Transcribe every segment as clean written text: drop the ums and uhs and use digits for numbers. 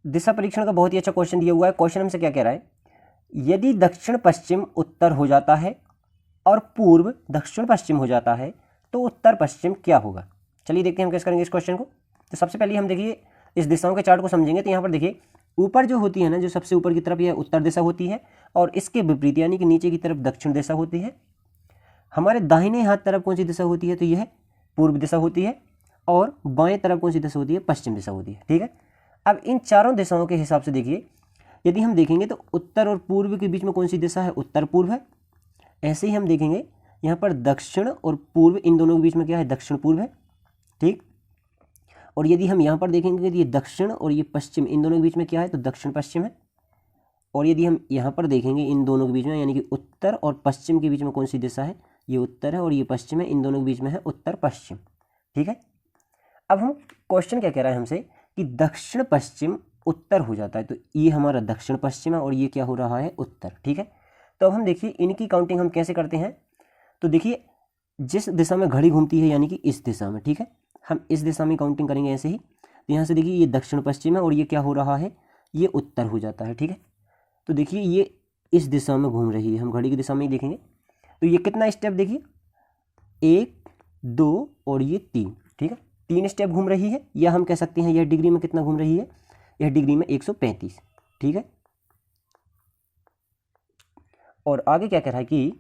दिशा परीक्षण का बहुत ही अच्छा क्वेश्चन दिया हुआ है। क्वेश्चन हमसे क्या कह रहा है, यदि दक्षिण पश्चिम उत्तर हो जाता है और पूर्व दक्षिण पश्चिम हो जाता है तो उत्तर पश्चिम क्या होगा। चलिए देखते हैं हम कैसे करेंगे इस क्वेश्चन को। तो सबसे पहले हम देखिए इस दिशाओं के चार्ट को समझेंगे। तो यहाँ पर देखिए ऊपर जो होती है ना, जो सबसे ऊपर की तरफ यह उत्तर दिशा होती है और इसके विपरीत यानी कि नीचे की तरफ दक्षिण दिशा होती है। हमारे दाहिने हाथ तरफ कौन सी दिशा होती है, तो यह पूर्व दिशा होती है और बाएं तरफ कौन सी दिशा होती है, पश्चिम दिशा होती है। ठीक है, अब इन चारों दिशाओं के हिसाब से देखिए यदि हम देखेंगे तो उत्तर और पूर्व के बीच में कौन सी दिशा है, उत्तर पूर्व है। ऐसे ही हम देखेंगे यहाँ पर दक्षिण और पूर्व इन दोनों के बीच में क्या है, दक्षिण पूर्व है। ठीक, और यदि हम यहाँ पर देखेंगे तो ये दक्षिण और ये पश्चिम इन दोनों के बीच में क्या है, तो दक्षिण पश्चिम है। और यदि हम यहाँ पर देखेंगे इन दोनों के बीच में यानी कि उत्तर और पश्चिम के बीच में कौन सी दिशा है, ये उत्तर है और ये पश्चिम है, इन दोनों के बीच में है उत्तर पश्चिम। ठीक है, अब हम क्वेश्चन क्या कह रहा है हमसे कि दक्षिण पश्चिम उत्तर हो जाता है, तो ये हमारा दक्षिण पश्चिम है और ये क्या हो रहा है, उत्तर। ठीक है, तो अब हम देखिए इनकी काउंटिंग हम कैसे करते हैं। तो देखिए जिस दिशा में घड़ी घूमती है यानी कि इस दिशा में, ठीक है, हम इस दिशा में काउंटिंग करेंगे ऐसे ही। तो यहाँ से देखिए ये दक्षिण पश्चिम है और ये क्या हो रहा है, ये उत्तर हो जाता है। ठीक है, तो देखिए ये इस दिशा में घूम रही है, हम घड़ी की दिशा में ही देखेंगे। तो ये कितना स्टेप देखिए, 1 2 और ये 3। ठीक है, 3 स्टेप घूम रही है, या हम कह सकते हैं यह डिग्री में कितना घूम रही है, यह डिग्री में 135। ठीक है, और आगे क्या कह रहा है कि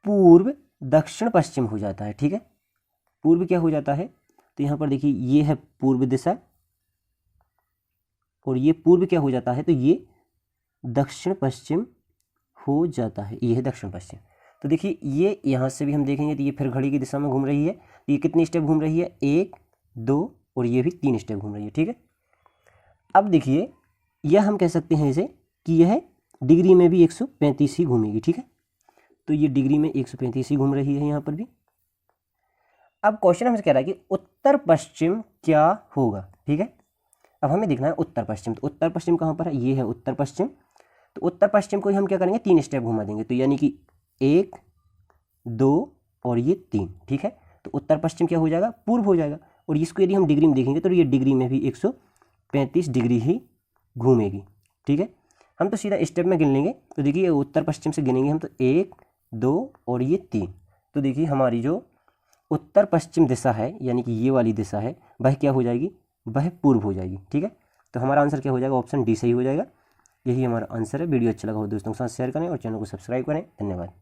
पूर्व दक्षिण पश्चिम हो जाता है। ठीक है, पूर्व क्या हो जाता है, तो यहाँ पर देखिए ये है पूर्व दिशा और ये पूर्व क्या हो जाता है, तो ये दक्षिण पश्चिम हो जाता है, ये है दक्षिण पश्चिम। तो देखिए ये यहाँ से भी हम देखेंगे तो ये फिर घड़ी की दिशा में घूम रही है। तो ये कितनी स्टेप घूम रही है, 1 2 और ये भी 3 स्टेप घूम रही है। ठीक है, अब देखिए यह हम कह सकते हैं इसे कि यह डिग्री में भी 135 ही घूमेगी। ठीक है, तो ये डिग्री में 135 ही घूम रही है यहाँ पर भी। अब क्वेश्चन हमसे कह रहा है कि उत्तर पश्चिम क्या होगा। ठीक है, अब हमें देखना है उत्तर पश्चिम। तो उत्तर पश्चिम कहाँ पर है, ये है उत्तर पश्चिम। तो उत्तर पश्चिम को हम क्या करेंगे, 3 स्टेप घुमा देंगे, तो यानी कि 1 2 और ये 3। ठीक है, तो उत्तर पश्चिम क्या हो जाएगा, पूर्व हो जाएगा। और इसको यदि हम डिग्री में देखेंगे तो ये डिग्री में भी 135 डिग्री ही घूमेगी। ठीक है, हम तो सीधा स्टेप में गिन लेंगे। तो देखिए उत्तर पश्चिम से गिनेंगे हम तो 1 2 और ये 3। तो देखिए हमारी जो उत्तर पश्चिम दिशा है यानी कि ये वाली दिशा है वह क्या हो जाएगी, वह पूर्व हो जाएगी। ठीक है, तो हमारा आंसर क्या हो जाएगा, ऑप्शन डी सही हो जाएगा। यही हमारा आंसर है। वीडियो अच्छा लगा हो दोस्तों के साथ शेयर करें और चैनल को सब्सक्राइब करें। धन्यवाद।